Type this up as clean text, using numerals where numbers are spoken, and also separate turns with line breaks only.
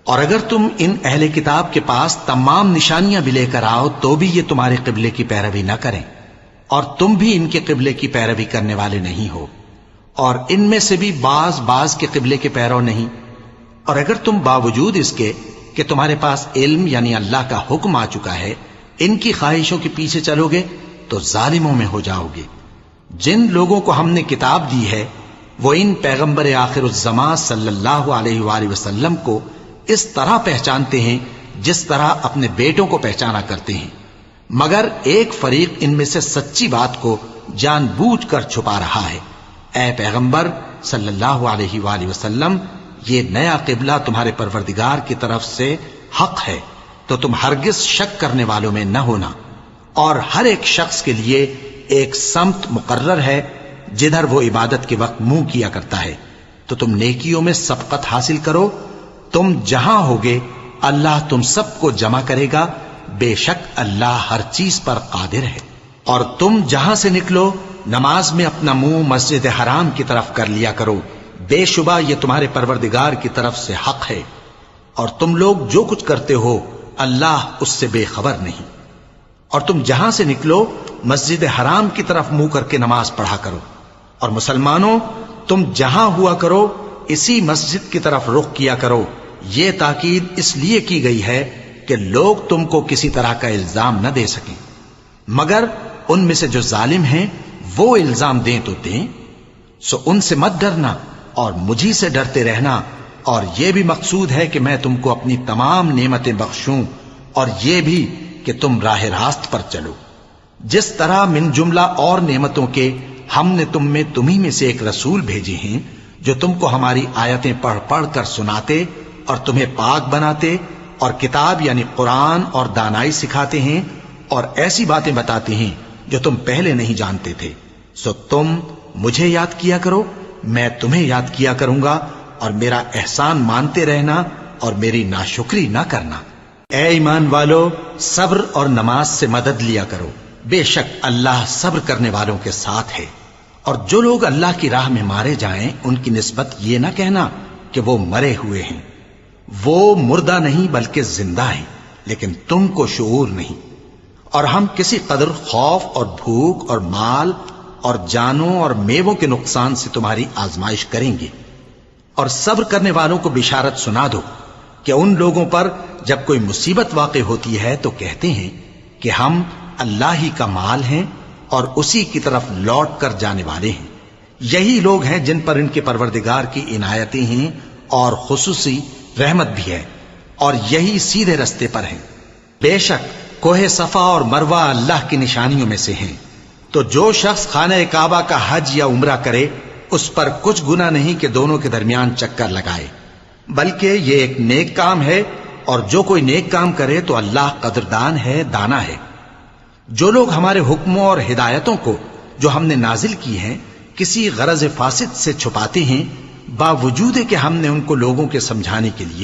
اور اگر تم ان اہل کتاب کے پاس تمام نشانیاں بھی لے کر آؤ تو بھی یہ تمہارے قبلے کی پیروی نہ کریں، اور تم بھی ان کے قبلے کی پیروی کرنے والے نہیں ہو، اور ان میں سے بھی بعض کے قبلے کے پیرو نہیں۔ اور اگر تم باوجود اس کے کہ تمہارے پاس علم یعنی اللہ کا حکم آ چکا ہے ان کی خواہشوں کے پیچھے چلو گے تو ظالموں میں ہو جاؤ گے۔ جن لوگوں کو ہم نے کتاب دی ہے وہ ان پیغمبر آخر الزمان صلی اللہ علیہ وآلہ وسلم کو اس طرح پہچانتے ہیں جس طرح اپنے بیٹوں کو پہچانا کرتے ہیں، مگر ایک فریق ان میں سے سچی بات کو جان بوجھ کر چھپا رہا ہے۔ اے پیغمبر صلی اللہ علیہ وآلہ وسلم، یہ نیا قبلہ تمہارے پروردگار کی طرف سے حق ہے، تو تم ہرگز شک کرنے والوں میں نہ ہونا، اور ہر ایک شخص کے لیے ایک سمت مقرر ہے جدھر وہ عبادت کے وقت منہ کیا کرتا ہے، تو تم نیکیوں میں سبقت حاصل کرو۔ تم جہاں ہوگے اللہ تم سب کو جمع کرے گا، بے شک اللہ ہر چیز پر قادر ہے۔ اور تم جہاں سے نکلو نماز میں اپنا منہ مسجد حرام کی طرف کر لیا کرو، بے شبہ یہ تمہارے پروردگار کی طرف سے حق ہے، اور تم لوگ جو کچھ کرتے ہو اللہ اس سے بے خبر نہیں۔ اور تم جہاں سے نکلو مسجد حرام کی طرف منہ کر کے نماز پڑھا کرو، اور مسلمانوں تم جہاں ہوا کرو اسی مسجد کی طرف رخ کیا کرو۔ یہ تاکید اس لیے کی گئی ہے کہ لوگ تم کو کسی طرح کا الزام نہ دے سکیں، مگر ان میں سے جو ظالم ہیں وہ الزام دیں تو دیں، سو ان سے مت ڈرنا اور مجھی سے ڈرتے رہنا، اور یہ بھی مقصود ہے کہ میں تم کو اپنی تمام نعمتیں بخشوں، اور یہ بھی کہ تم راہ راست پر چلو۔ جس طرح من جملہ اور نعمتوں کے ہم نے تمہیں میں سے ایک رسول بھیجے ہیں جو تم کو ہماری آیتیں پڑھ پڑھ کر سناتے اور تمہیں پاک بناتے، اور کتاب یعنی قرآن اور دانائی سکھاتے ہیں، اور ایسی باتیں بتاتے ہیں جو تم پہلے نہیں جانتے تھے، سو تم مجھے یاد کیا کرو، میں تمہیں یاد کیا کروں گا، اور میرا احسان مانتے رہنا اور میری ناشکری نہ کرنا۔ اے ایمان والو، صبر اور نماز سے مدد لیا کرو، بے شک اللہ صبر کرنے والوں کے ساتھ ہے۔ اور جو لوگ اللہ کی راہ میں مارے جائیں ان کی نسبت یہ نہ کہنا کہ وہ مرے ہوئے ہیں، وہ مردہ نہیں بلکہ زندہ ہیں، لیکن تم کو شعور نہیں۔ اور ہم کسی قدر خوف اور بھوک اور مال اور جانوں اور میووں کے نقصان سے تمہاری آزمائش کریں گے، اور صبر کرنے والوں کو بشارت سنا دو کہ ان لوگوں پر جب کوئی مصیبت واقع ہوتی ہے تو کہتے ہیں کہ ہم اللہ ہی کا مال ہیں اور اسی کی طرف لوٹ کر جانے والے ہیں۔ یہی لوگ ہیں جن پر ان کے پروردگار کی عنایتیں ہیں اور خصوصی رحمت بھی ہے، اور یہی سیدھے رستے پر ہیں۔ بے شک کوہ صفا اور مروہ اللہ کی نشانیوں میں سے ہیں، تو جو شخص خانہ کعبہ کا حج یا عمرہ کرے اس پر کچھ گناہ نہیں کہ دونوں کے درمیان چکر لگائے، بلکہ یہ ایک نیک کام ہے، اور جو کوئی نیک کام کرے تو اللہ قدردان ہے، دانا ہے۔ جو لوگ ہمارے حکموں اور ہدایتوں کو جو ہم نے نازل کی ہیں کسی غرض فاسد سے چھپاتے ہیں، باوجود کہ ہم نے ان کو لوگوں کے سمجھانے کے لیے